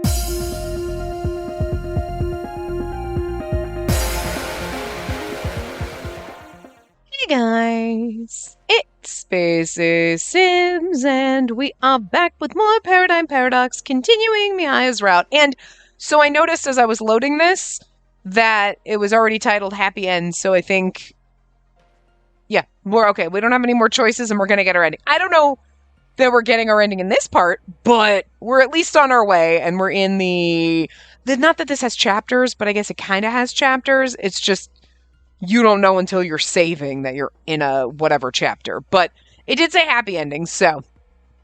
Hey guys, it's Spaces Sims, and we are back with more Paradigm Paradox, continuing Mihaya's route. And so I noticed as I was loading this that it was already titled Happy End, so I think, yeah, we're okay. We don't have any more choices, and we're going to get our ending. I don't know that we're getting our ending in this part, but we're at least on our way, and we're in the not that this has chapters, but I guess it kind of has chapters. It's just you don't know until you're saving that you're in a whatever chapter. But it did say happy ending, so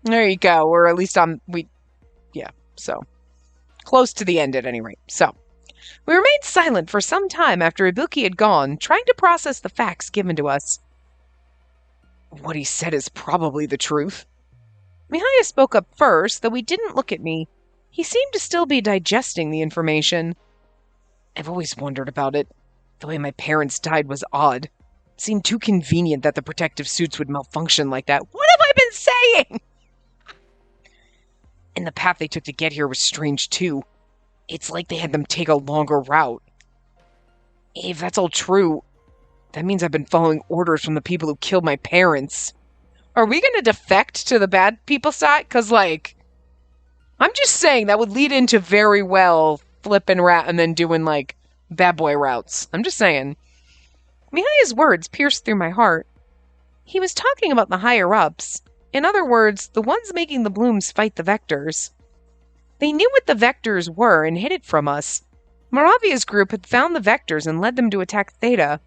there you go. We're at least so close to the end at any rate. So we remained silent for some time after Ibuki had gone, trying to process the facts given to us. What he said is probably the truth. Mihaya spoke up first, though he didn't look at me. He seemed to still be digesting the information. I've always wondered about it. The way my parents died was odd. It seemed too convenient that the protective suits would malfunction like that. What have I been saying? And the path they took to get here was strange too. It's like they had them take a longer route. If that's all true, that means I've been following orders from the people who killed my parents. Are we going to defect to the bad people side? Because, I'm just saying that would lead into very well flipping rat and then doing, bad boy routes. I'm just saying. Mihaya's words pierced through my heart. He was talking about the higher-ups. In other words, the ones making the blooms fight the Vectors. They knew what the Vectors were and hid it from us. Moravia's group had found the Vectors and led them to attack Theta.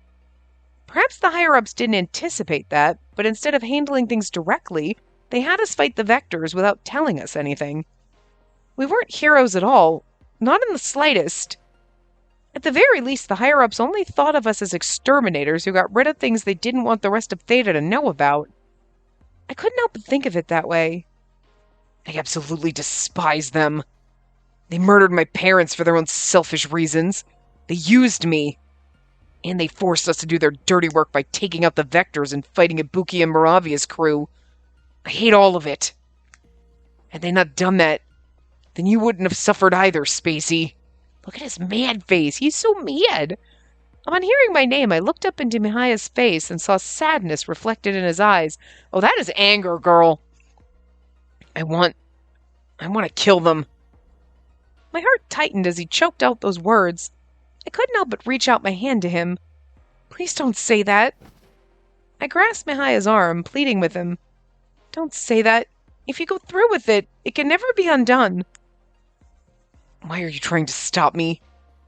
Perhaps the higher-ups didn't anticipate that, but instead of handling things directly, they had us fight the Vectors without telling us anything. We weren't heroes at all, not in the slightest. At the very least, the higher-ups only thought of us as exterminators who got rid of things they didn't want the rest of Theta to know about. I couldn't help but think of it that way. I absolutely despise them. They murdered my parents for their own selfish reasons. They used me. And they forced us to do their dirty work by taking out the Vectors and fighting Ibuki and Moravia's crew. I hate all of it. Had they not done that, then you wouldn't have suffered either, Spacey. Look at his mad face. He's so mad. On hearing my name, I looked up into Mihaya's face and saw sadness reflected in his eyes. Oh, that is anger, girl. I want to kill them. My heart tightened as he choked out those words. I couldn't help but reach out my hand to him. Please don't say that. I grasped Mihaya's arm, pleading with him. Don't say that. If you go through with it, it can never be undone. Why are you trying to stop me?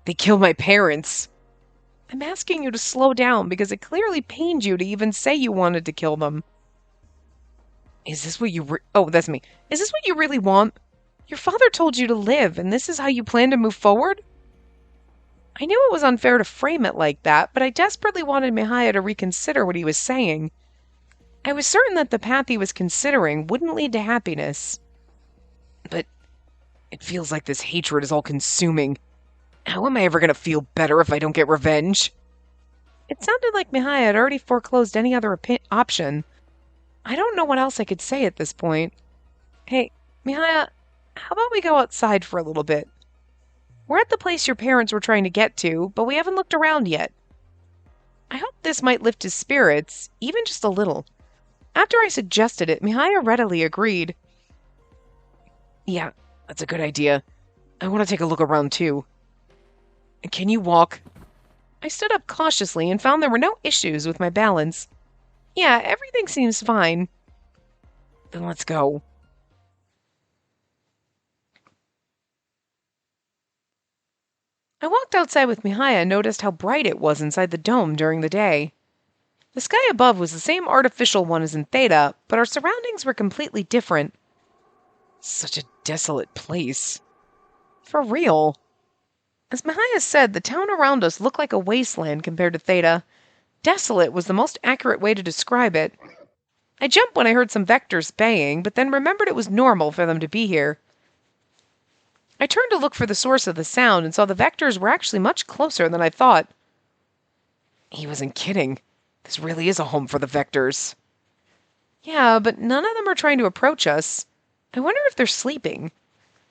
They killed my parents. I'm asking you to slow down because it clearly pained you to even say you wanted to kill them. Is this what you that's me. Is this what you really want? Your father told you to live, and this is how you plan to move forward? I knew it was unfair to frame it like that, but I desperately wanted Mihaya to reconsider what he was saying. I was certain that the path he was considering wouldn't lead to happiness. But it feels like this hatred is all-consuming. How am I ever going to feel better if I don't get revenge? It sounded like Mihaya had already foreclosed any other option. I don't know what else I could say at this point. Hey, Mihaya, how about we go outside for a little bit? We're at the place your parents were trying to get to, but we haven't looked around yet. I hoped this might lift his spirits, even just a little. After I suggested it, Mihaya readily agreed. Yeah, that's a good idea. I want to take a look around too. Can you walk? I stood up cautiously and found there were no issues with my balance. Yeah, everything seems fine. Then let's go. I walked outside with Mihaya and noticed how bright it was inside the dome during the day. The sky above was the same artificial one as in Theta, but our surroundings were completely different. Such a desolate place. For real. As Mihaya said, the town around us looked like a wasteland compared to Theta. Desolate was the most accurate way to describe it. I jumped when I heard some Vectors baying, but then remembered it was normal for them to be here. I turned to look for the source of the sound and saw the Vectors were actually much closer than I thought. He wasn't kidding. This really is a home for the Vectors. Yeah, but none of them are trying to approach us. I wonder if they're sleeping.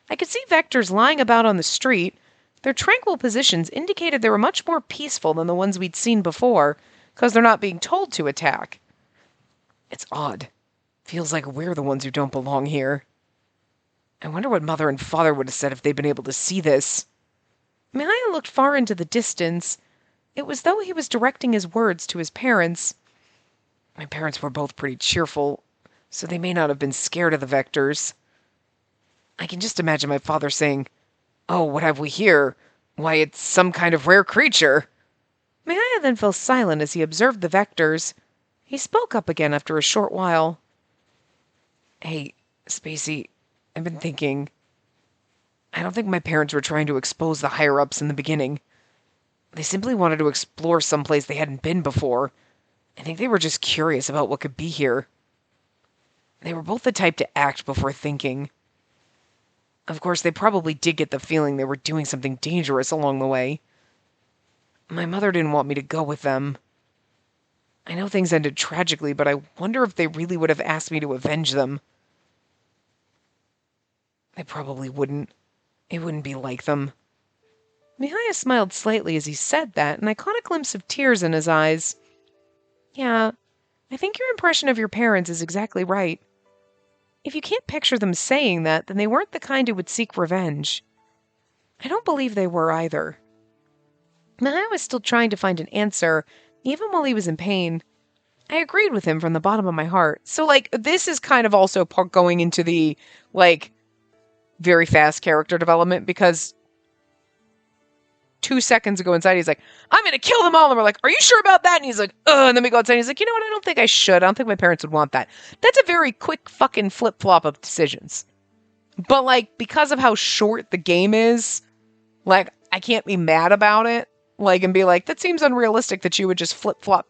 I could see vectors lying about on the street. Their tranquil positions indicated they were much more peaceful than the ones we'd seen before, because they're not being told to attack. It's odd. Feels like we're the ones who don't belong here. I wonder what Mother and Father would have said if they'd been able to see this. Mihaya looked far into the distance. It was though he was directing his words to his parents. My parents were both pretty cheerful, so they may not have been scared of the vectors. I can just imagine my father saying, "Oh, what have we here? Why, it's some kind of rare creature." Mihaya then fell silent as he observed the vectors. He spoke up again after a short while. "Hey, Spacey, I've been thinking. I don't think my parents were trying to expose the higher-ups in the beginning. They simply wanted to explore someplace they hadn't been before. I think they were just curious about what could be here. They were both the type to act before thinking. Of course, they probably did get the feeling they were doing something dangerous along the way. My mother didn't want me to go with them. I know things ended tragically, but I wonder if they really would have asked me to avenge them. They probably wouldn't. It wouldn't be like them." Mihaya smiled slightly as he said that, and I caught a glimpse of tears in his eyes. "Yeah, I think your impression of your parents is exactly right. If you can't picture them saying that, then they weren't the kind who would seek revenge. I don't believe they were either." Mihaya was still trying to find an answer, even while he was in pain. I agreed with him from the bottom of my heart. So, this is kind of also going into the, very fast character development, because 2 seconds ago inside, he's like, "I'm going to kill them all." And we're like, "Are you sure about that?" And he's like, "Ugh." And then we go outside and he's like, "You know what? I don't think I should. I don't think my parents would want that." That's a very quick fucking flip-flop of decisions. But, because of how short the game is, I can't be mad about it. And be like, that seems unrealistic that you would just flip-flop.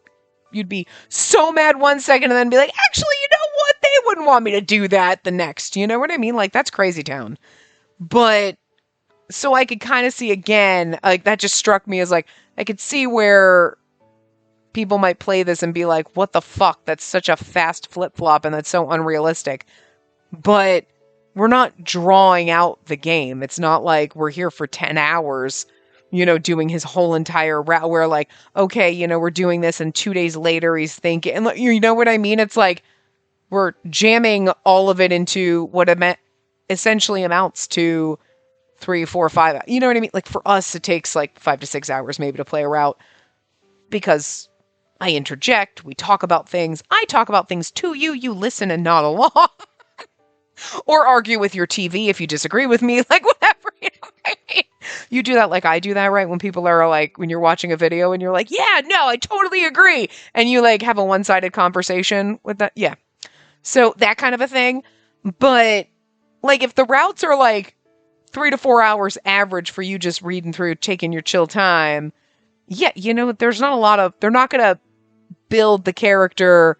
You'd be so mad 1 second and then be like, "Actually, you know what? They wouldn't want me to do that the next." You know what I mean? That's crazy town. But, so I could kind of see again, that just struck me as I could see where people might play this and be like, "What the fuck? That's such a fast flip-flop and that's so unrealistic." But we're not drawing out the game. It's not like we're here for 10 hours, doing his whole entire route where okay, we're doing this and 2 days later he's thinking, and you know what I mean? It's we're jamming all of it into what essentially amounts to 3, 4, 5. You know what I mean? For us, it takes 5 to 6 hours maybe to play a route, because I interject, we talk about things, I talk about things to you, you listen and nod along. Or argue with your TV if you disagree with me, whatever, you know what I mean? You do that like I do that, right? When people are when you're watching a video and you're like, "Yeah, no, I totally agree." And you have a one-sided conversation with that. Yeah. So that kind of a thing. But if the routes are 3 to 4 hours average for you just reading through, taking your chill time, yeah, there's not a lot of, they're not going to build the character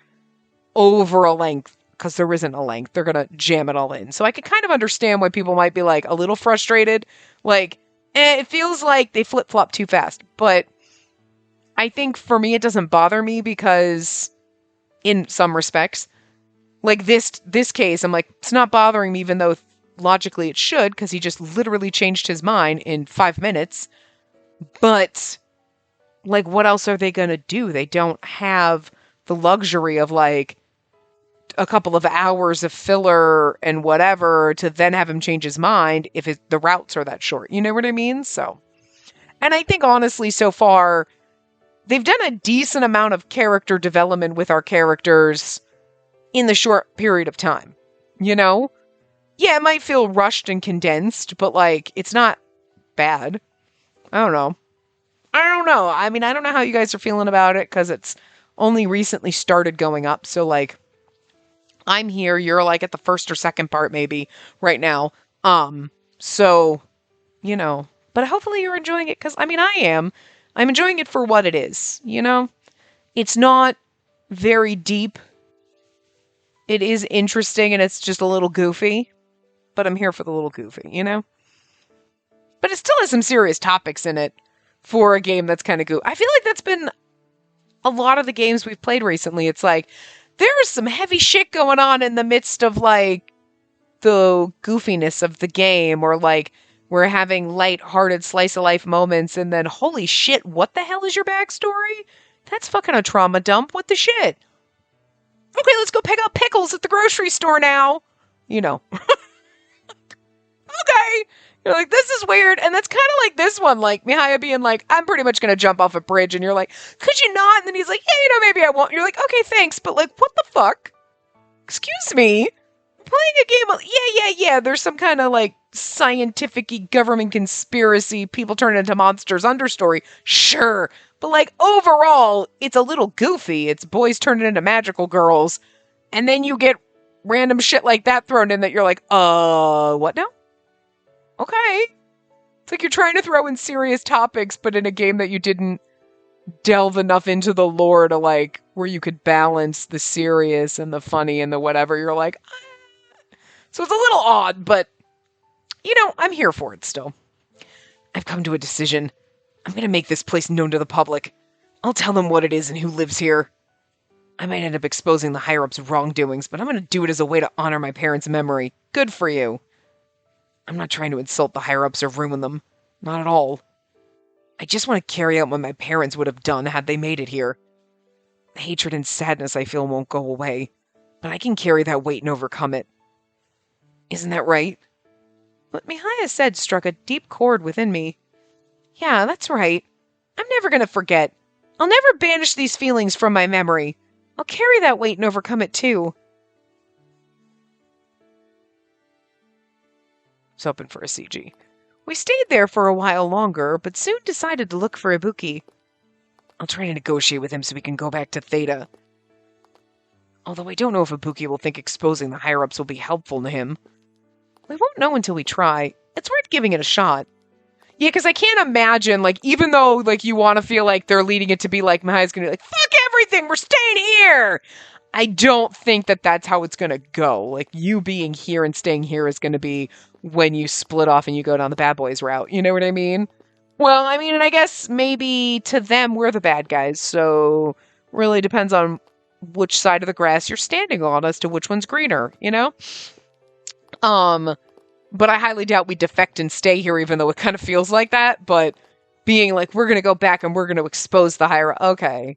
over a length, because there isn't a length. They're going to jam it all in. So I could kind of understand why people might be a little frustrated. It feels like they flip-flop too fast. But I think for me, it doesn't bother me, because in some respects, this case, I'm it's not bothering me, even though logically it should, because he just literally changed his mind in 5 minutes. But what else are they going to do? They don't have the luxury of a couple of hours of filler and whatever to then have him change his mind if the routes are that short. You know what I mean? So, and I think honestly, so far, they've done a decent amount of character development with our characters in the short period of time. Yeah, it might feel rushed and condensed, but it's not bad. I don't know. I mean, I don't know how you guys are feeling about it, because it's only recently started going up. So I'm here, you're at the first or second part maybe right now. So, but hopefully you're enjoying it, because I mean, I am. I'm enjoying it for what it is, It's not very deep. It is interesting and it's just a little goofy, but I'm here for the little goofy, But it still has some serious topics in it for a game that's kind of goofy. I feel like that's been a lot of the games we've played recently. It's there's some heavy shit going on in the midst of the goofiness of the game, or like we're having light-hearted slice-of-life moments, and then, holy shit, what the hell is your backstory? That's fucking a trauma dump. What the shit? Okay, let's go pick up pickles at the grocery store now. You know. Okay. You're like, this is weird. And that's kind of like this one, like Mihaya being like, I'm pretty much going to jump off a bridge. And you're like, could you not? And then he's like, yeah, maybe I won't. You're like, okay, thanks. But like, what the fuck? Excuse me? Playing a game of, yeah. There's some kind of like scientific-y government conspiracy, people turn into monsters understory. Sure. But like, overall, it's a little goofy. It's boys turning into magical girls. And then you get random shit like that thrown in that you're like, what now? Okay. It's like you're trying to throw in serious topics, but in a game that you didn't delve enough into the lore to like, where you could balance the serious and the funny and the whatever. You're like, So it's a little odd, but, I'm here for it still. I've come to a decision. I'm going to make this place known to the public. I'll tell them what it is and who lives here. I might end up exposing the higher-ups' wrongdoings, but I'm going to do it as a way to honor my parents' memory. Good for you. I'm not trying to insult the higher-ups or ruin them. Not at all. I just want to carry out what my parents would have done had they made it here. The hatred and sadness I feel won't go away, but I can carry that weight and overcome it. Isn't that right? What Mihaya said struck a deep chord within me. Yeah, that's right. I'm never going to forget. I'll never banish these feelings from my memory. I'll carry that weight and overcome it too. Was hoping for a CG. We stayed there for a while longer, but soon decided to look for Ibuki. I'll try to negotiate with him so we can go back to Theta. Although I don't know if Ibuki will think exposing the higher-ups will be helpful to him. We won't know until we try. It's worth giving it a shot. Yeah, because I can't imagine, like, even though, like, you want to feel like they're leading it to be like, Mahaya's going to be like, fuck everything, we're staying here! I don't think that that's how it's going to go. Like, you being here and staying here is going to be when you split off and you go down the bad boys route. You know what I mean? Well, I mean, and I guess maybe to them we're the bad guys, so really depends on which side of the grass you're standing on as to which one's greener, you know? But I highly doubt we defect and stay here, even though it kind of feels like that, but being like, we're going to go back and we're going to expose the higher, okay,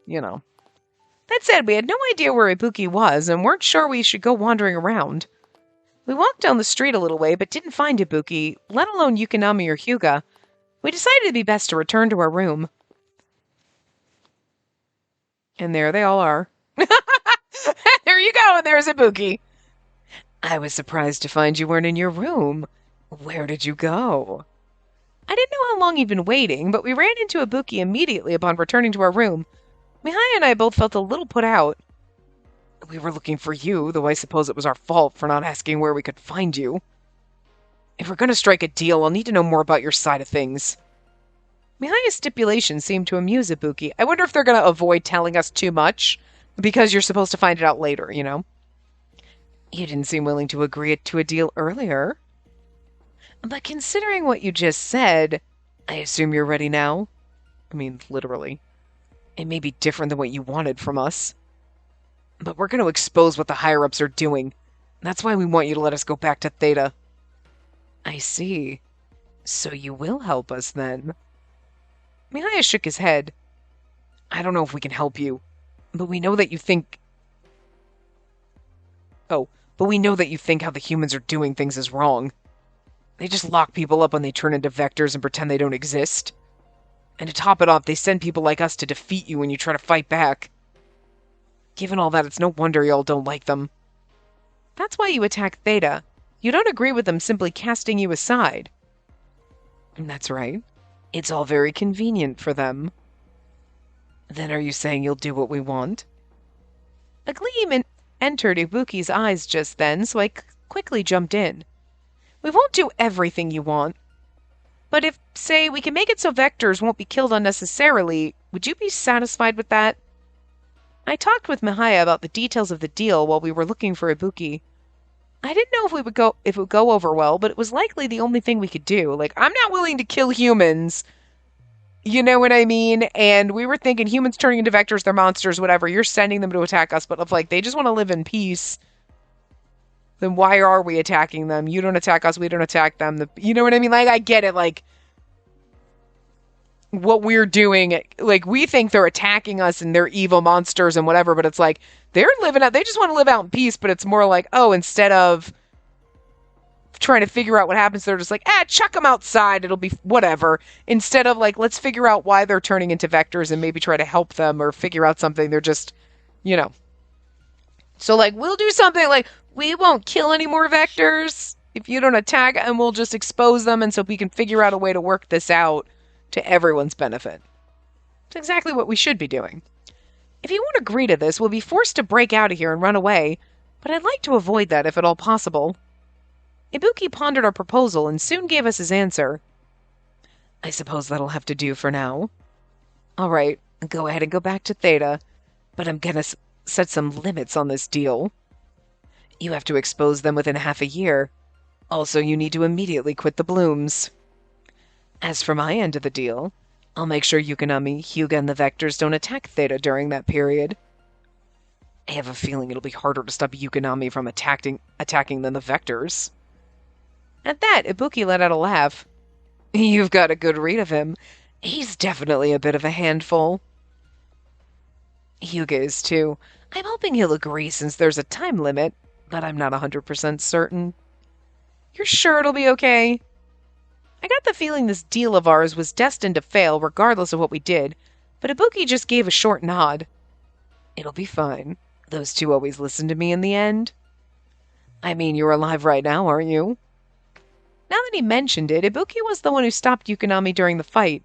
That said, we had no idea where Ibuki was, and weren't sure we should go wandering around. We walked down the street a little way, but didn't find Ibuki, let alone Yukinami or Hyuga. We decided it'd be best to return to our room. And there they all are. There you go, and there's Ibuki. I was surprised to find you weren't in your room. Where did you go? I didn't know how long he'd been waiting, but we ran into Ibuki immediately upon returning to our room. Mihaya and I both felt a little put out. We were looking for you, though I suppose it was our fault for not asking where we could find you. If we're going to strike a deal, I'll need to know more about your side of things. Mihaya's stipulation seemed to amuse Ibuki. I wonder if they're going to avoid telling us too much, because you're supposed to find it out later, You didn't seem willing to agree to a deal earlier. But considering what you just said, I assume you're ready now? I mean, literally. It may be different than what you wanted from us. But we're going to expose what the higher-ups are doing. That's why we want you to let us go back to Theta. I see. So you will help us, then? Mihaya shook his head. I don't know if we can help you, but we know that you think... But we know that you think how the humans are doing things is wrong. They just lock people up when they turn into vectors and pretend they don't exist. And to top it off, they send people like us to defeat you when you try to fight back. Given all that, it's no wonder y'all don't like them. That's why you attack Theta. You don't agree with them simply casting you aside. That's right. It's all very convenient for them. Then are you saying you'll do what we want? A gleam entered Ibuki's eyes just then, so I quickly jumped in. We won't do everything you want. But if, say, we can make it so vectors won't be killed unnecessarily, would you be satisfied with that? I talked with Mihaya about the details of the deal while we were looking for Ibuki. I didn't know if it would go over well, but it was likely the only thing we could do. Like, I'm not willing to kill humans. You know what I mean? And we were thinking humans turning into vectors, they're monsters, whatever. You're sending them to attack us, but if, like, they just want to live in peace. then why are we attacking them? You don't attack us, we don't attack them. You know what I mean? Like, I get it. Like, what we're doing, like, we think they're attacking us and they're evil monsters and whatever, but it's like, they just want to live out in peace, but it's more like, oh, instead of trying to figure out what happens, they're just like, chuck them outside, it'll be whatever. Instead of like, let's figure out why they're turning into vectors and maybe try to help them or figure out something. They're just, you know. So like, we'll do something like, we won't kill any more vectors if you don't attack, and we'll just expose them, and so we can figure out a way to work this out to everyone's benefit. It's exactly what we should be doing. If you won't agree to this, we'll be forced to break out of here and run away, but I'd like to avoid that if at all possible. Ibuki pondered our proposal and soon gave us his answer. I suppose that'll have to do for now. All right, go ahead and go back to Theta, but I'm gonna set some limits on this deal. You have to expose them within half a year. Also, you need to immediately quit the blooms. As for my end of the deal, I'll make sure Yukonami, Hyuga, and the Vectors don't attack Theta during that period. I have a feeling it'll be harder to stop Yukonami from attacking than the Vectors. At that, Ibuki let out a laugh. You've got a good read of him. He's definitely a bit of a handful. Hyuga is too. I'm hoping he'll agree since there's a time limit, but I'm not 100% certain. You're sure it'll be okay? I got the feeling this deal of ours was destined to fail regardless of what we did, but Ibuki just gave a short nod. It'll be fine. Those two always listen to me in the end. I mean, you're alive right now, aren't you? Now that he mentioned it, Ibuki was the one who stopped Yukonami during the fight.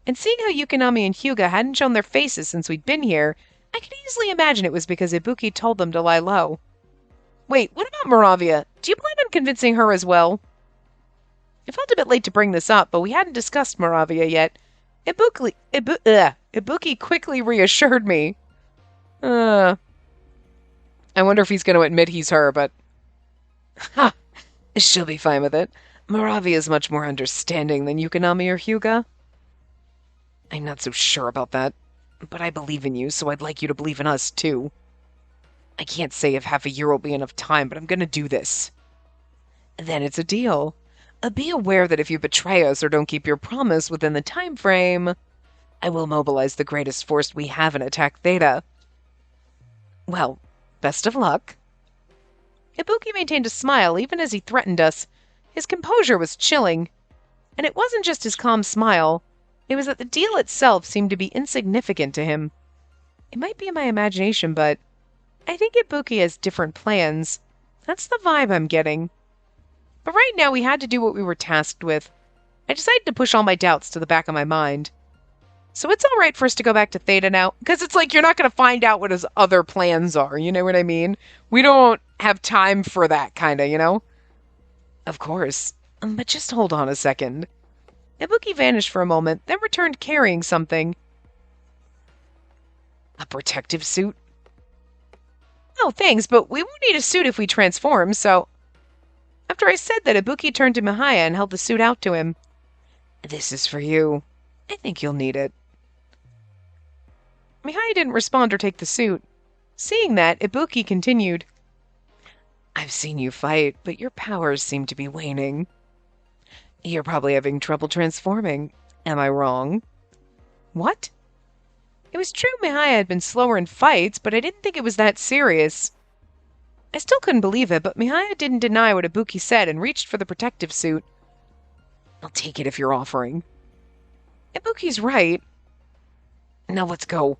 And seeing how Yukonami and Hyuga hadn't shown their faces since we'd been here, I could easily imagine it was because Ibuki told them to lie low. Wait, what about Moravia? Do you plan on convincing her as well? It felt a bit late to bring this up, but we hadn't discussed Moravia yet. Ibuki quickly reassured me. I wonder if he's going to admit he's her, but... Ha! She'll be fine with it. Moravia is much more understanding than Yukonami or Hyuga. I'm not so sure about that, but I believe in you, so I'd like you to believe in us, too. I can't say if half a year will be enough time, but I'm going to do this. Then it's a deal. Be aware that if you betray us or don't keep your promise within the time frame, I will mobilize the greatest force we have and attack Theta. Well, best of luck. Ibuki maintained a smile even as he threatened us. His composure was chilling. And it wasn't just his calm smile. It was that the deal itself seemed to be insignificant to him. It might be in my imagination, but I think Ibuki has different plans. That's the vibe I'm getting. But right now we had to do what we were tasked with. I decided to push all my doubts to the back of my mind. So it's all right for us to go back to Theta now, because it's like you're not going to find out what his other plans are, you know what I mean? We don't have time for that kind of, you know? Of course, but just hold on a second. Ibuki vanished for a moment, then returned carrying something. A protective suit? Oh, thanks, but we won't need a suit if we transform, so... After I said that, Ibuki turned to Mihaya and held the suit out to him. This is for you. I think you'll need it. Mihaya didn't respond or take the suit. Seeing that, Ibuki continued. I've seen you fight, but your powers seem to be waning. You're probably having trouble transforming. Am I wrong? What? It was true Mihaya had been slower in fights, but I didn't think it was that serious. I still couldn't believe it, but Mihaya didn't deny what Ibuki said and reached for the protective suit. I'll take it if you're offering. Ibuki's right. Now let's go.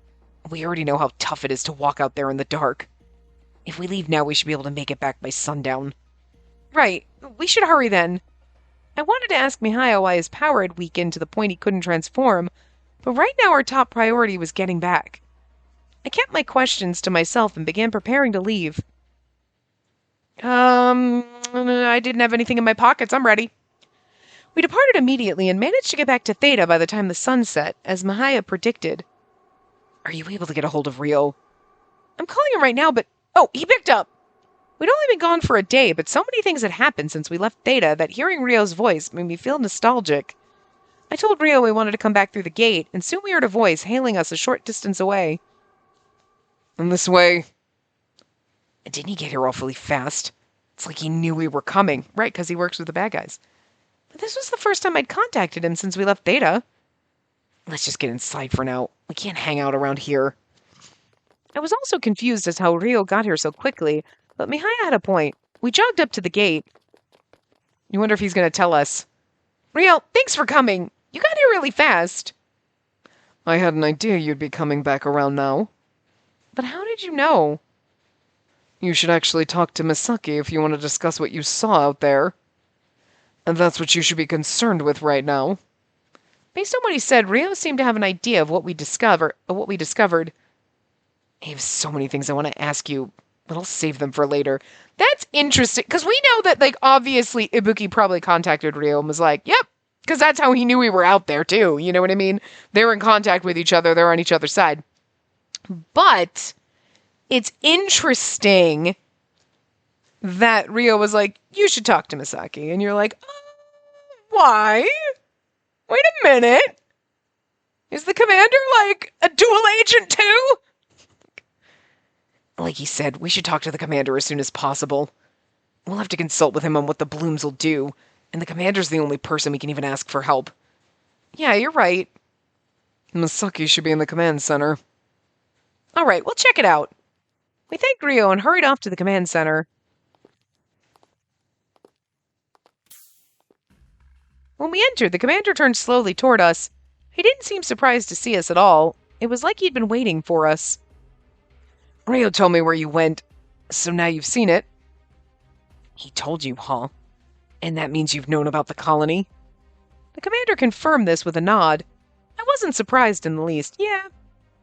We already know how tough it is to walk out there in the dark. If we leave now, we should be able to make it back by sundown. Right. We should hurry then. I wanted to ask Mihaya why his power had weakened to the point he couldn't transform, but right now our top priority was getting back. I kept my questions to myself and began preparing to leave. I didn't have anything in my pockets. I'm ready. We departed immediately and managed to get back to Theta by the time the sun set, as Mihaya predicted. Are you able to get a hold of Ryo? I'm calling him right now, but... Oh, he picked up! We'd only been gone for a day, but so many things had happened since we left Theta that hearing Ryo's voice made me feel nostalgic. I told Ryo we wanted to come back through the gate, and soon we heard a voice hailing us a short distance away. In this way. Didn't he get here awfully fast? It's like he knew we were coming. Right, because he works with the bad guys. But this was the first time I'd contacted him since we left Theta. Let's just get inside for now. We can't hang out around here. I was also confused as how Rio got here so quickly, but Mihaya had a point. We jogged up to the gate. You wonder if he's going to tell us. Rio, thanks for coming. You got here really fast. I had an idea you'd be coming back around now. But how did you know? You should actually talk to Misaki if you want to discuss what you saw out there. And that's what you should be concerned with right now. Based on what he said, Rio seemed to have an idea of what we discovered. I have so many things I want to ask you, but I'll save them for later. That's interesting, because we know that, like, obviously Ibuki probably contacted Rio and was like, yep, because that's how he knew we were out there, too. You know what I mean? They were in contact with each other. They're on each other's side. But it's interesting that Rio was like, you should talk to Misaki. And you're like, why? Wait a minute. Is the commander, like, a dual agent, too? Like he said, we should talk to the commander as soon as possible. We'll have to consult with him on what the Blooms will do, and the commander's the only person we can even ask for help. Yeah, you're right. Misaki should be in the command center. All right, we'll check it out. We thanked Rio and hurried off to the command center. When we entered, the commander turned slowly toward us. He didn't seem surprised to see us at all. It was like he'd been waiting for us. Rio told me where you went, so now you've seen it. He told you, huh? And that means you've known about the colony? The commander confirmed this with a nod. I wasn't surprised in the least. Yeah,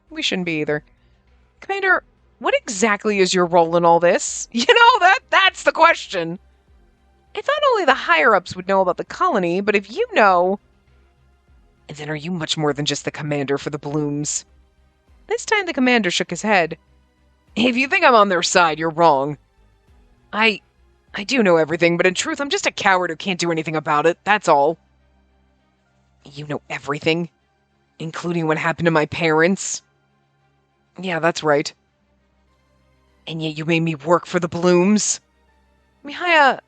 we shouldn't be either. Commander, what exactly is your role in all this? You know, that's the question. I thought only the higher-ups would know about the colony, but if you know... Then are you much more than just the commander for the Blooms? This time the commander shook his head. If you think I'm on their side, you're wrong. I do know everything, but in truth, I'm just a coward who can't do anything about it, that's all. You know everything? Including what happened to my parents? Yeah, that's right. And yet you made me work for the Blooms? Mihaya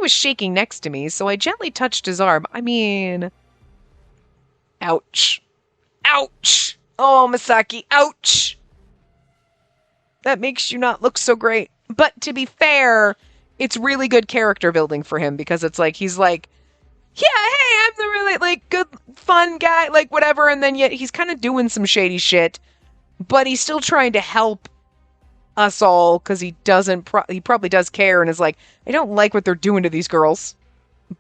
was shaking next to me, so I gently touched his arm. I mean... Ouch. Ouch! Oh, Misaki, ouch! That makes you not look so great. But to be fair, it's really good character building for him, because it's like, he's like, yeah, hey, I'm the really, like, good, fun guy, like, whatever, and then yet he's kind of doing some shady shit, but he's still trying to help us all, because he probably does care, and is like, I don't like what they're doing to these girls,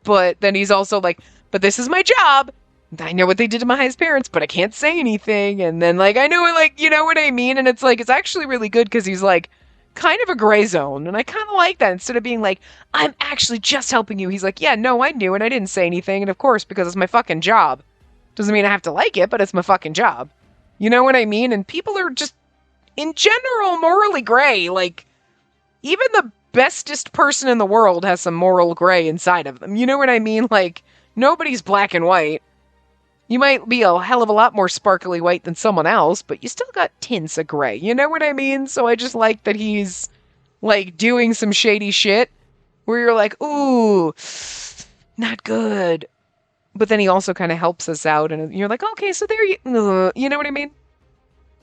but then he's also like, but this is my job, I know what they did to my highest parents, but I can't say anything, and then, like, I know, like, you know what I mean, and it's like, it's actually really good, because he's like, kind of a gray zone, and I kind of like that. Instead of being like, I'm actually just helping you, he's like, yeah, no, I knew, and I didn't say anything, and of course, because it's my fucking job. Doesn't mean I have to like it, but it's my fucking job. You know what I mean? And people are just, in general, morally gray. Like, even the bestest person in the world has some moral gray inside of them. You know what I mean? Like, nobody's black and white. You might be a hell of a lot more sparkly white than someone else, but you still got tints of gray. You know what I mean? So I just like that he's, like, doing some shady shit where you're like, ooh, not good. But then he also kind of helps us out, and you're like, okay, so there you know what I mean?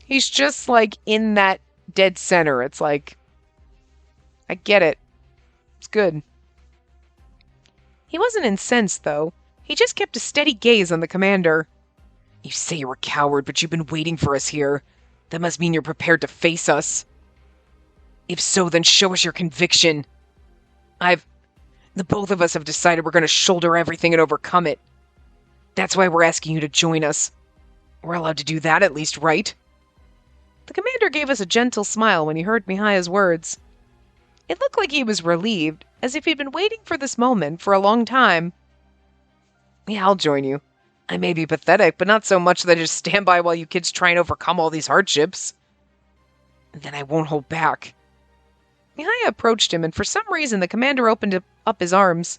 He's just, like, in that dead center. It's like, I get it. It's good. He wasn't incensed, though. He just kept a steady gaze on the commander. You say you're a coward, but you've been waiting for us here. That must mean you're prepared to face us. If so, then show us your conviction. The both of us have decided we're going to shoulder everything and overcome it. That's why we're asking you to join us. We're allowed to do that at least, right? The commander gave us a gentle smile when he heard Mihaya's words. It looked like he was relieved, as if he'd been waiting for this moment for a long time. Yeah, I'll join you. I may be pathetic, but not so much that I just stand by while you kids try and overcome all these hardships. Then I won't hold back. Mihaya approached him, and for some reason the commander opened up his arms.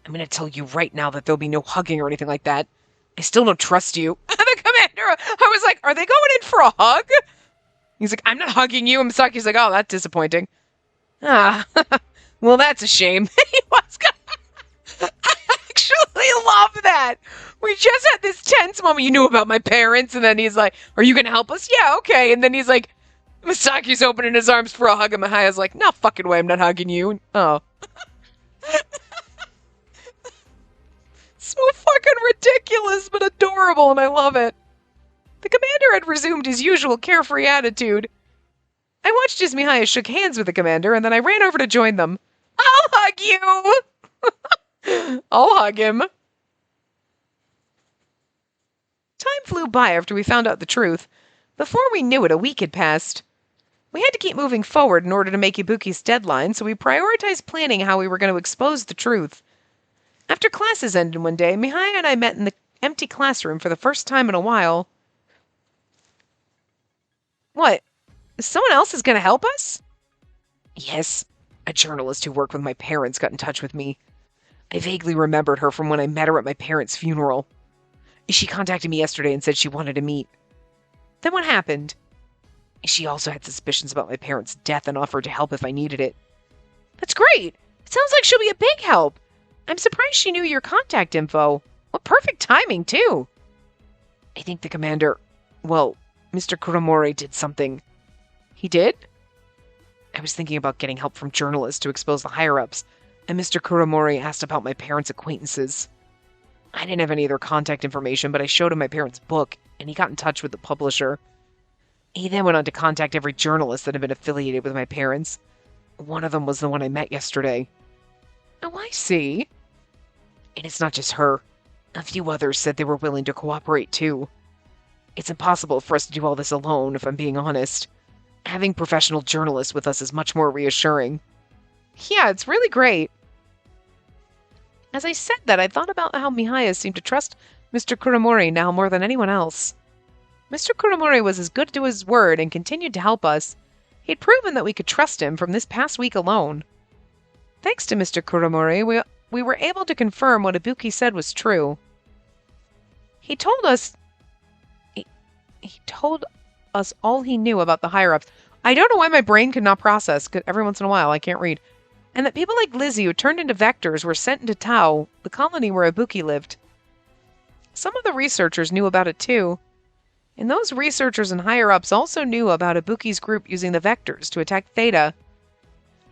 I'm going to tell you right now that there'll be no hugging or anything like that. I still don't trust you. The commander, I was like, are they going in for a hug? He's like, I'm not hugging you. And Misaki's like, oh, that's disappointing. Ah, well, that's a shame. He was gonna... I actually love that. We just had this tense moment. You knew about my parents, and then he's like, "Are you gonna help us?" Yeah, okay. And then he's like, Masaki's opening his arms for a hug, and Mahaya's like, "No fucking way, I'm not hugging you." Oh, so fucking ridiculous, but adorable, and I love it. The commander had resumed his usual carefree attitude. I watched as Mihaya shook hands with the commander, and then I ran over to join them. I'll hug you! I'll hug him. Time flew by after we found out the truth. Before we knew it, a week had passed. We had to keep moving forward in order to make Ibuki's deadline, so we prioritized planning how we were going to expose the truth. After classes ended one day, Mihaya and I met in the empty classroom for the first time in a while. What? Someone else is going to help us? Yes. A journalist who worked with my parents got in touch with me. I vaguely remembered her from when I met her at my parents' funeral. She contacted me yesterday and said she wanted to meet. Then what happened? She also had suspicions about my parents' death and offered to help if I needed it. That's great! It sounds like she'll be a big help! I'm surprised she knew your contact info. What perfect timing, too! I think the commander... Well, Mr. Kuromori did something. He did? I was thinking about getting help from journalists to expose the higher-ups, and Mr. Kuromori asked about my parents' acquaintances. I didn't have any of their contact information, but I showed him my parents' book, and he got in touch with the publisher. He then went on to contact every journalist that had been affiliated with my parents. One of them was the one I met yesterday. Oh, I see. And it's not just her. A few others said they were willing to cooperate, too. It's impossible for us to do all this alone, if I'm being honest. Having professional journalists with us is much more reassuring. Yeah, it's really great. As I said that, I thought about how Mihaya seemed to trust Mr. Kuromori now more than anyone else. Mr. Kuromori was as good to his word and continued to help us. He'd proven that we could trust him from this past week alone. Thanks to Mr. Kuromori, we were able to confirm what Ibuki said was true. He told us all he knew about the higher-ups. I don't know why my brain could not process, 'cause every once in a while I can't read. And that people like Lizzie who turned into vectors were sent into Tau, the colony where Ibuki lived. Some of the researchers knew about it too. And those researchers and higher-ups also knew about Ibuki's group using the vectors to attack Theta.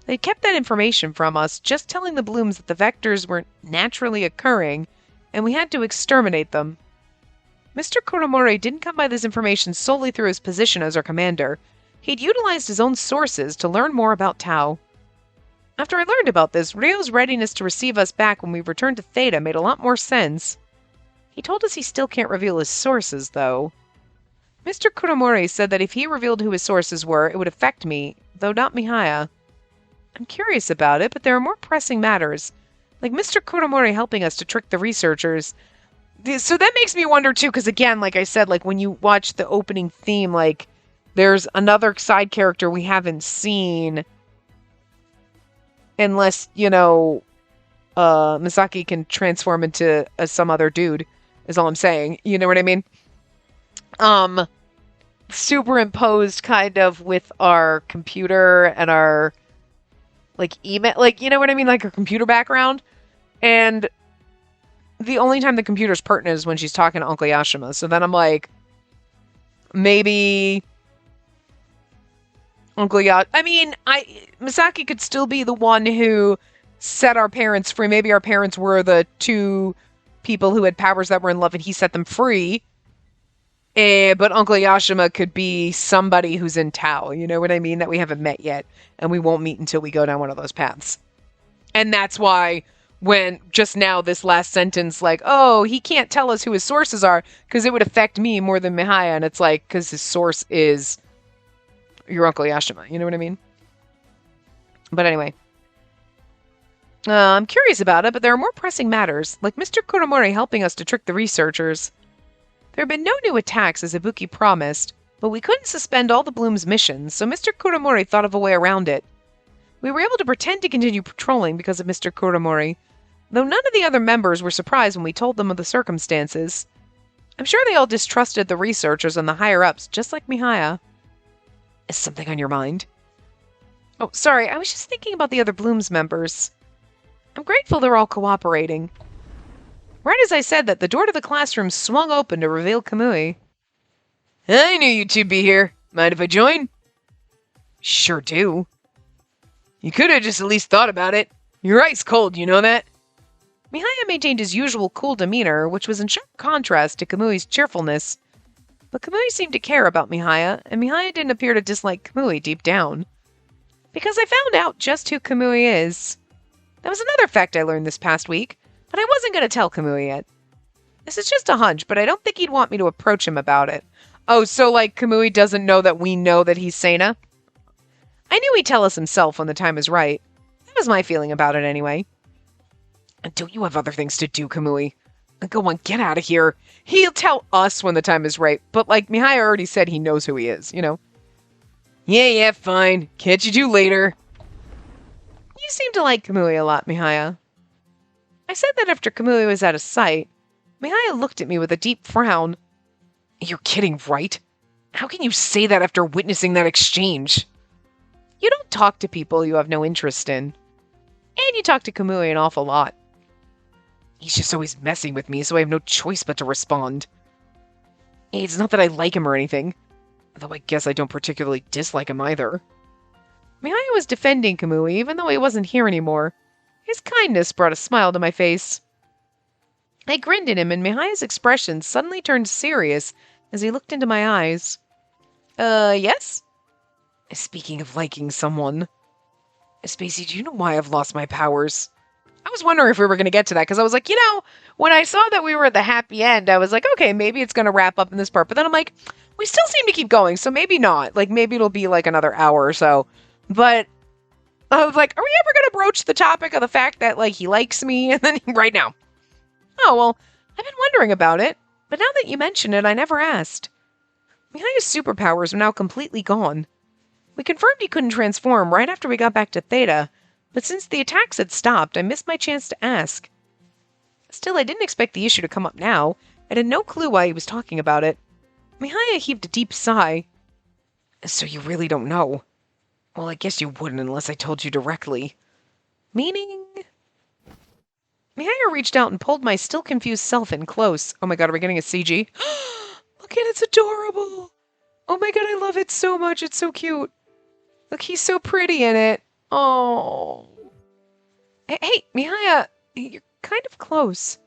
They kept that information from us, just telling the Blooms that the vectors were naturally occurring, and we had to exterminate them. Mr. Kuromori didn't come by this information solely through his position as our commander. He'd utilized his own sources to learn more about Tau. After I learned about this, Ryo's readiness to receive us back when we returned to Theta made a lot more sense. He told us he still can't reveal his sources, though. Mr. Kuromori said that if he revealed who his sources were, it would affect me, though not Mihaya. I'm curious about it, but there are more pressing matters, like Mr. Kuromori helping us to trick the researchers. So that makes me wonder, too, because again, like I said, like when you watch the opening theme, like there's another side character we haven't seen, unless, Misaki can transform into some other dude, is all I'm saying. You know what I mean? Superimposed kind of with our computer and our, email, you know what I mean? Like her computer background. And the only time the computer's pertinent is when she's talking to Uncle Yashima. So then I'm like, maybe Misaki could still be the one who set our parents free. Maybe our parents were the two people who had powers that were in love and he set them free. But Uncle Yashima could be somebody who's in Tau, you know what I mean? That we haven't met yet. And we won't meet until we go down one of those paths. And that's why when just now this last sentence, he can't tell us who his sources are because it would affect me more than Mihaya. And it's because his source is your Uncle Yashima. You know what I mean? But anyway. I'm curious about it, but there are more pressing matters, like Mr. Kuromori helping us to trick the researchers. There have been no new attacks as Ibuki promised, but we couldn't suspend all the Bloom's missions, so Mr. Kuromori thought of a way around it. We were able to pretend to continue patrolling because of Mr. Kuromori, though none of the other members were surprised when we told them of the circumstances. I'm sure they all distrusted the researchers and the higher-ups, just like Mihaya. Is something on your mind? Oh, sorry, I was just thinking about the other Blooms members. I'm grateful they're all cooperating. Right as I said that, the door to the classroom swung open to reveal Kamui. I knew you two'd be here. Mind if I join? Sure do. You could have just at least thought about it. You're ice cold, you know that? Mihaya maintained his usual cool demeanor, which was in sharp contrast to Kamui's cheerfulness. But Kamui seemed to care about Mihaya, and Mihaya didn't appear to dislike Kamui deep down. Because I found out just who Kamui is. That was another fact I learned this past week, but I wasn't going to tell Kamui yet. This is just a hunch, but I don't think he'd want me to approach him about it. Oh, so Kamui doesn't know that we know that he's Sena? I knew he'd tell us himself when the time is right. That was my feeling about it anyway. And don't you have other things to do, Kamui? Go on, get out of here. He'll tell us when the time is right, but Mihaya already said he knows who he is, you know? Yeah, fine. Catch you two later. You seem to like Kamui a lot, Mihaya. I said that after Kamui was out of sight. Mihaya looked at me with a deep frown. You're kidding, right? How can you say that after witnessing that exchange? You don't talk to people you have no interest in. And you talk to Kamui an awful lot. He's just always messing with me, so I have no choice but to respond. It's not that I like him or anything, though I guess I don't particularly dislike him either. Mihaya was defending Kamui, even though he wasn't here anymore. His kindness brought a smile to my face. I grinned at him, and Mihaya's expression suddenly turned serious as he looked into my eyes. Yes? Speaking of liking someone... Spacey, do you know why I've lost my powers? I was wondering if we were going to get to that, because I was like, when I saw that we were at the happy end, I was like, okay, maybe it's going to wrap up in this part. But then I'm like, we still seem to keep going, so maybe not. Maybe it'll be another hour or so. But I was like, are we ever going to broach the topic of the fact that, he likes me? And then right now. Oh, well, I've been wondering about it. But now that you mention it, I never asked. Mihaya's superpowers are now completely gone. We confirmed he couldn't transform right after we got back to Theta, but since the attacks had stopped, I missed my chance to ask. Still, I didn't expect the issue to come up now, and had no clue why he was talking about it. Mihaya heaved a deep sigh. So you really don't know? Well, I guess you wouldn't unless I told you directly. Meaning? Mihaya reached out and pulled my still confused self in close. Oh my god, are we getting a CG? Look at it, it's adorable! Oh my god, I love it so much, it's so cute. Look, he's so pretty in it. Oh. Hey, Mihaya, you're kind of close.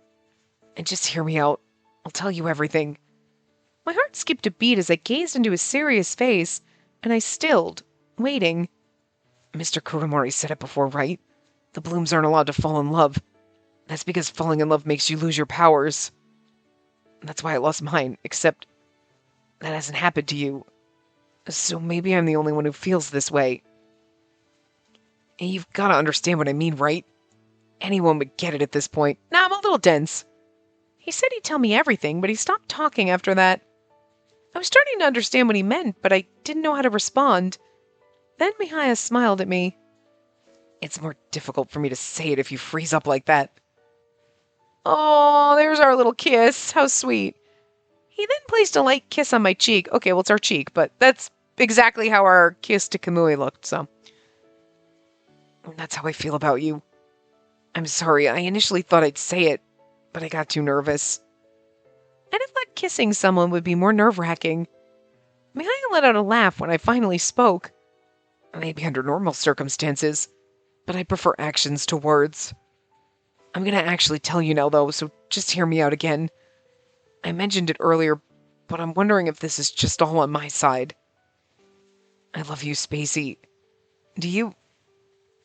And just hear me out. I'll tell you everything. My heart skipped a beat as I gazed into his serious face, and I stilled, waiting. Mr. Kuromori said it before, right? The Blooms aren't allowed to fall in love. That's because falling in love makes you lose your powers. That's why I lost mine, except that hasn't happened to you. So maybe I'm the only one who feels this way. And you've got to understand what I mean, right? Anyone would get it at this point. Nah, I'm a little dense. He said he'd tell me everything, but he stopped talking after that. I was starting to understand what he meant, but I didn't know how to respond. Then Mihaya smiled at me. It's more difficult for me to say it if you freeze up like that. Oh, there's our little kiss. How sweet. He then placed a light kiss on my cheek. Okay, well, it's our cheek, but that's exactly how our kiss to Kamui looked, so. That's how I feel about you. I'm sorry, I initially thought I'd say it, but I got too nervous. I never thought kissing someone would be more nerve-wracking. Mihaya let out a laugh when I finally spoke. Maybe under normal circumstances, but I prefer actions to words. I'm gonna actually tell you now, though, so just hear me out again. I mentioned it earlier, but I'm wondering if this is just all on my side. I love you, Spacey. Do you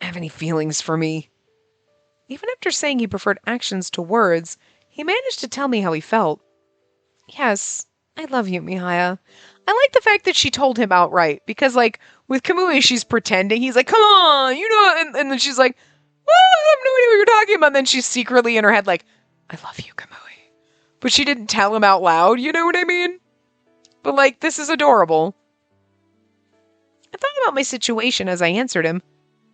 have any feelings for me? Even after saying he preferred actions to words, he managed to tell me how he felt. Yes, I love you, Mihaya. I like the fact that she told him outright, because, with Kamui, she's pretending. He's like, come on, and then she's like, well, I have no idea what you're talking about. And then she's secretly in her head like, I love you, Kamui. But she didn't tell him out loud, you know what I mean? But, this is adorable. I thought about my situation as I answered him.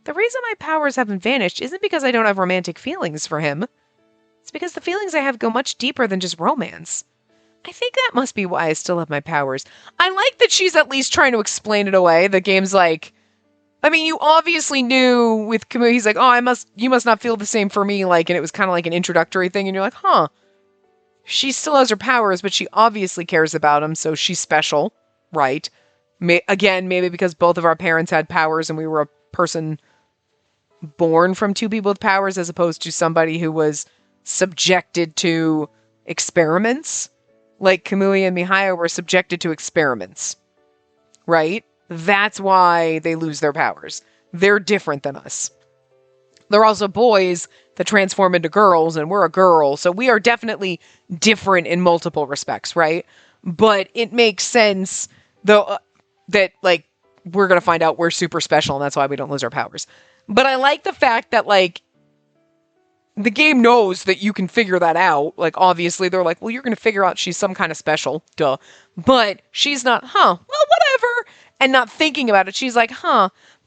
The reason my powers haven't vanished isn't because I don't have romantic feelings for him. It's because the feelings I have go much deeper than just romance. I think that must be why I still have my powers. I like that she's at least trying to explain it away. The game's like, I mean, you obviously knew with Kamui, he's like, oh, you must not feel the same for me, like, and it was kind of like an introductory thing, and you're like, huh, she still has her powers, but she obviously cares about him, so she's special, right? Again, maybe because both of our parents had powers and we were a person born from two people with powers as opposed to somebody who was subjected to experiments. Like Kamui and Mihayo were subjected to experiments, right? That's why they lose their powers. They're different than us. They're also boys that transform into girls, and we're a girl, so we are definitely different in multiple respects, right? But it makes sense, though, that, like, we're going to find out we're super special, and that's why we don't lose our powers. But I like the fact that, like, the game knows that you can figure that out. Like, obviously, they're like, well, you're going to figure out she's some kind of special, duh. But she's not, well, whatever. And not thinking about it, she's like,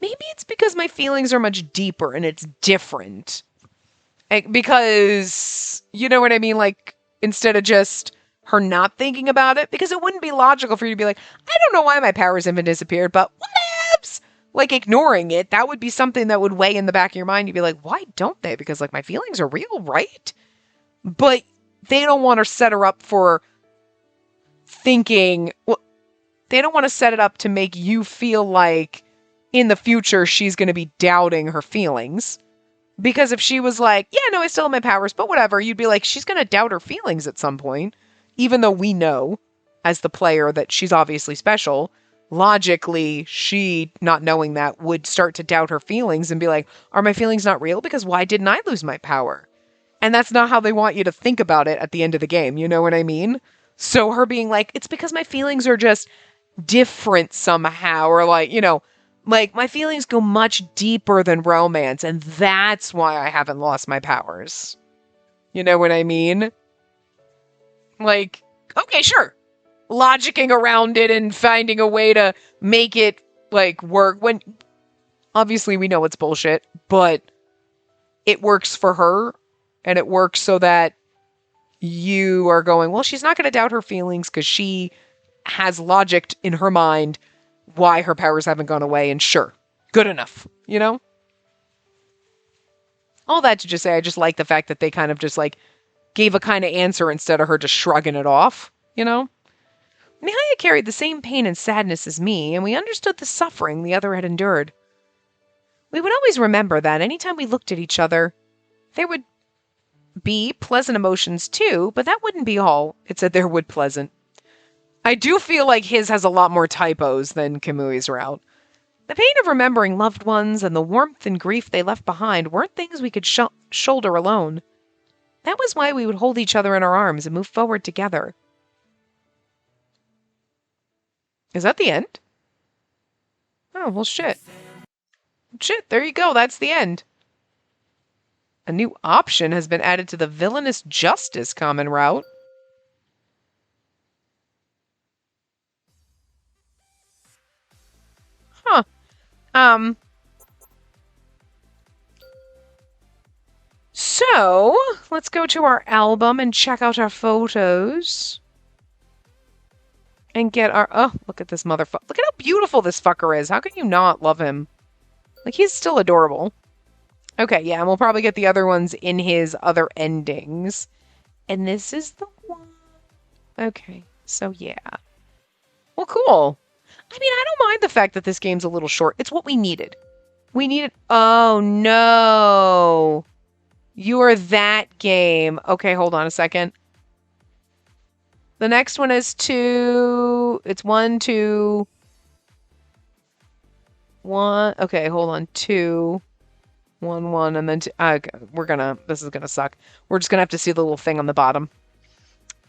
maybe it's because my feelings are much deeper and it's different. Because, you know what I mean? Like, instead of just her not thinking about it, because it wouldn't be logical for you to be like, I don't know why my powers haven't disappeared, but whatevs. Like, ignoring it, that would be something that would weigh in the back of your mind. You'd be like, why don't they? Because, like, my feelings are real, right? But they don't want to set her up for thinking, well, they don't want to set it up to make you feel like in the future she's going to be doubting her feelings. Because if she was like, yeah, no, I still have my powers, but whatever, you'd be like, she's going to doubt her feelings at some point. Even though we know, as the player, that she's obviously special, logically, she, not knowing that, would start to doubt her feelings and be like, are my feelings not real? Because why didn't I lose my power? And that's not how they want you to think about it at the end of the game. You know what I mean? So her being like, it's because my feelings are just different somehow, or like, you know, like my feelings go much deeper than romance, and that's why I haven't lost my powers. You know what I mean? Like, okay, sure. Logicking around it and finding a way to make it, like, work when obviously we know it's bullshit, but it works for her, and it works so that you are going, well, she's not going to doubt her feelings because she has logic in her mind why her powers haven't gone away, and sure, good enough, you know? All that to just say, I just like the fact that they kind of just, like, gave a kind of answer instead of her just shrugging it off, you know? Mihayo carried the same pain and sadness as me, and we understood the suffering the other had endured. We would always remember that anytime we looked at each other, there would be pleasant emotions too, but that wouldn't be all. It said there would pleasant. I do feel like his has a lot more typos than Kamui's route. The pain of remembering loved ones and the warmth and grief they left behind weren't things we could shoulder alone. That was why we would hold each other in our arms and move forward together. Is that the end? Oh, well, shit. Shit, there you go. That's the end. A new option has been added to the Villainous Justice common route. Huh. So, let's go to our album and check out our photos. And get our... Oh, look at this motherfucker. Look at how beautiful this fucker is. How can you not love him? Like, he's still adorable. Okay, yeah, and we'll probably get the other ones in his other endings. And this is the one. Okay, so yeah. Well, cool. I mean, I don't mind the fact that this game's a little short. It's what we needed. We needed... Oh, no. You are that game. Okay, hold on a second. The next one is 2. It's 1, 2... 1. Okay, hold on. 2... 1, 1, and then 2. Okay, this is gonna suck. We're just gonna have to see the little thing on the bottom.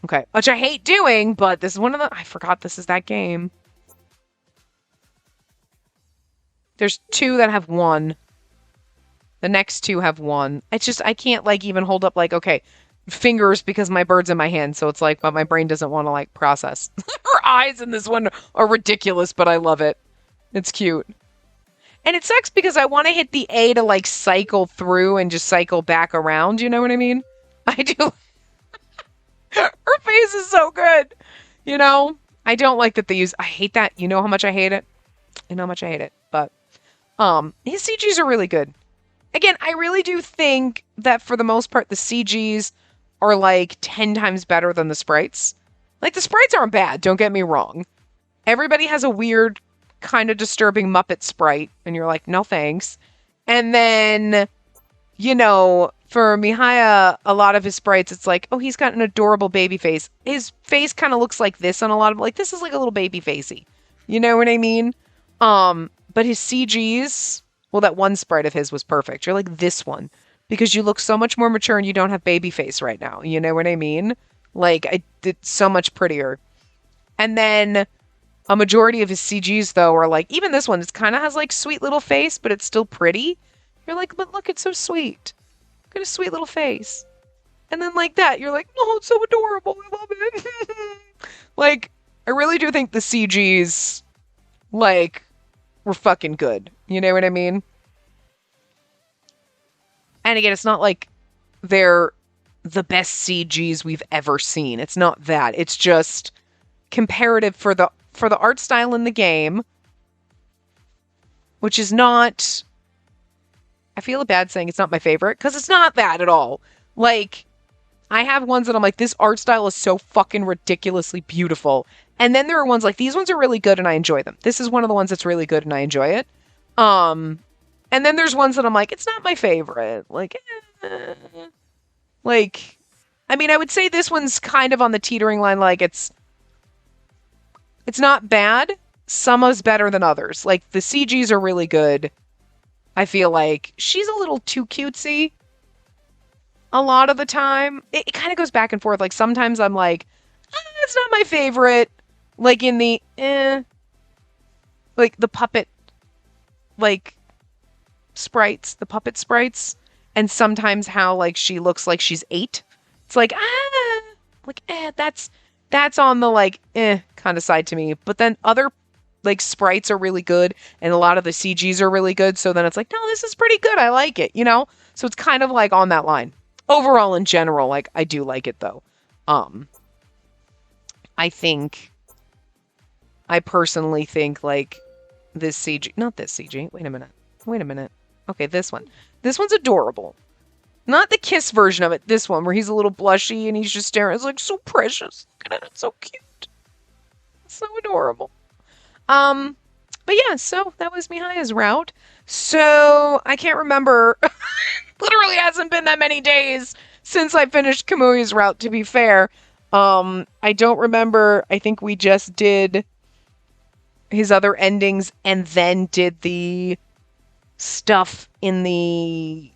Okay, which I hate doing, but this is one of the... I forgot this is that game. There's 2 that have 1. The next 2 have 1. It's just, I can't, like, even hold up, like, okay, fingers because my bird's in my hand, so it's like, but my brain doesn't want to, like, process. Her eyes in this one are ridiculous, but I love it. It's cute. And it sucks because I want to hit the A to, like, cycle through and just cycle back around, you know what I mean? I do. Her face is so good, you know? I don't like that they use... I hate that. You know how much I hate it? You know how much I hate it, but... His CGs are really good. Again, I really do think that for the most part, the CGs are like 10 times better than the sprites. Like, the sprites aren't bad, don't get me wrong. Everybody has a weird, kind of disturbing Muppet sprite, and you're like, no thanks. And then, you know, for Mihaya, a lot of his sprites, it's like, oh, he's got an adorable baby face. His face kind of looks like this on a lot of, like, this is like a little baby facey. You know what I mean? But his CGs, well, that one sprite of his was perfect. You're like, this one. Because you look so much more mature and you don't have baby face right now. You know what I mean? Like, I did so much prettier. And then a majority of his CGs, though, are like, even this one, it kind of has like sweet little face, but it's still pretty. You're like, but look, it's so sweet. Look at his sweet little face. And then like that, you're like, oh, it's so adorable. I love it. Like, I really do think the CGs, like, were fucking good. You know what I mean? And again, it's not like they're the best CGs we've ever seen. It's not that. It's just comparative for the art style in the game, which is not, I feel bad saying it's not my favorite, because it's not that at all. Like, I have ones that I'm like, this art style is so fucking ridiculously beautiful. And then there are ones like, these ones are really good and I enjoy them. This is one of the ones that's really good and I enjoy it. And then there's ones that I'm like, it's not my favorite. Like, like, I mean, I would say this one's kind of on the teetering line. Like, it's not bad. Some is better than others. Like, the CGs are really good. I feel like she's a little too cutesy a lot of the time. It kind of goes back and forth. Like, sometimes I'm like, it's not my favorite. Like, in the, like, the puppet, like, sprites, the puppet sprites. And sometimes how, like, she looks like she's 8. It's like, that's on the, like, kind of side to me. But then other, like, sprites are really good, and a lot of the CGs are really good, so then it's like, no, this is pretty good, I like it, you know? So it's kind of, like, on that line. Overall, in general, like, I do like it, though. I personally think, like, this CG, not this CG, wait a minute. Okay, this one. This one's adorable. Not the Kiss version of it, this one, where he's a little blushy and he's just staring. It's like so precious. Look at it, it's so cute. It's so adorable. But yeah, so that was Mihaya's route. So I can't remember. Literally hasn't been that many days since I finished Kamui's route, to be fair. I don't remember. I think we just did his other endings and then did the stuff in the,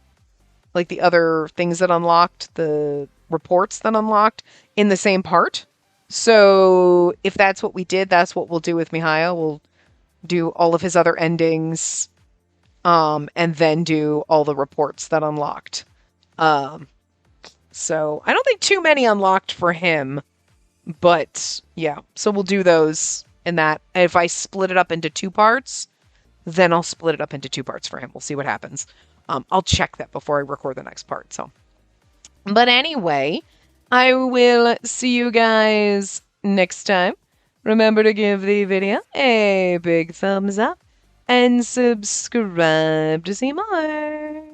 like, the other things that unlocked, the reports that unlocked in the same part. So if that's what we did, that's what we'll do with Mihaya. We'll do all of his other endings, and then do all the reports that unlocked. So I don't think too many unlocked for him, but yeah, so we'll do those in that. If I split it up into 2 parts, then I'll split it up into 2 parts for him. We'll see what happens. I'll check that before I record the next part. So, but anyway, I will see you guys next time. Remember to give the video a big thumbs up and subscribe to see more.